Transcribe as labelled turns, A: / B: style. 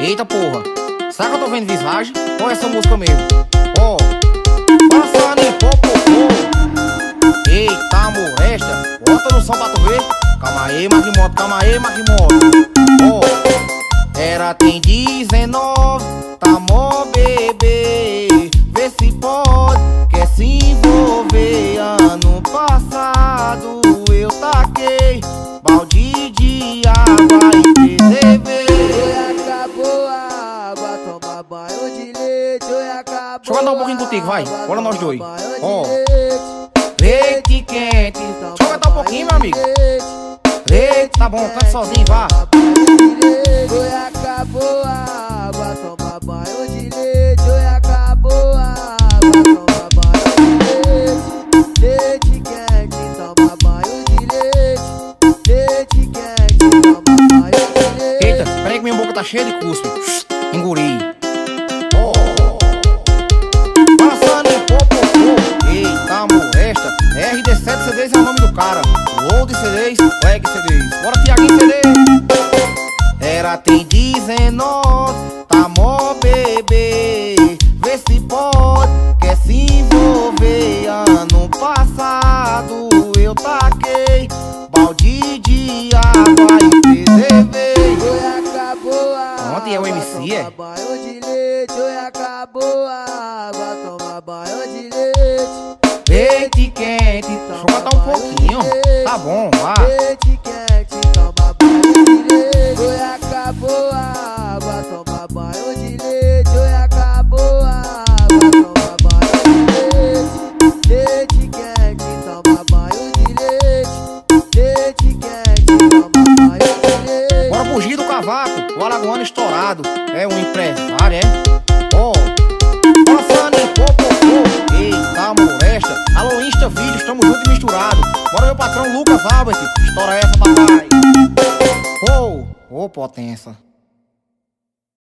A: Eita porra, será que eu tô vendo visagem? Ou é essa música mesmo? Ó, passando em popopô. Eita molesta, bota no som pra tu ver. Calma aí, Marquimoto, calma aí, Marquimoto. Ó, era tem 19, tá mó bebê. Vê se pode, quer se envolver. Ano passado eu taquei balde de água e preservei.
B: Acabou a água, toma banho de leite. Acabou.
A: Deixa eu cantar um pouquinho contigo, vai. Bora nós dois. Ó,
B: Leite,
A: leite quente. Deixa eu cantar um pouquinho, meu amigo. Leite, tá bom, canta sozinho, vá.
B: Oi, acabou a água, toma banho de leite. Oi, acabou a água, toma banho de leite. Leite quente, toma banho de leite. Leite quente, toma banho de leite.
A: Eita, peraí que minha boca tá cheia de cuspe. Engoli. Passando em popopô. Eita molesta, RD7 CDs é o nome do cara. Old CDs, Leg CDs. Bora, Tiaguinho CD. Era tem 19, tá mó bebê. Vê se pode, quer se envolver. Ano passado eu taquei balde de água e preservei.
B: Oi, acabou a água.
A: Ontem é o MC, é?
B: Toma banho de leite. Oi, acabou a água, toma banho de leite.
A: Leite quente. Deixa eu cantar um pouquinho. Tá bom, vá.
B: Leite quente, toma banho de leite. Oi, acabou a água, toma banho de leite. Oi, acabou a água, toma banho de leite. Leite quente, toma banho de leite. Leite quente, toma banho de leite.
A: Bora fugir do cavaco, o alagoano estourado. É um empresário, é? Ó, passando em popopô. Eita molesta, alô Insta Vídeo, estamos juntos e misturados. Bora meu patrão Lucas Albert, estoura essa papai. Ô, potência.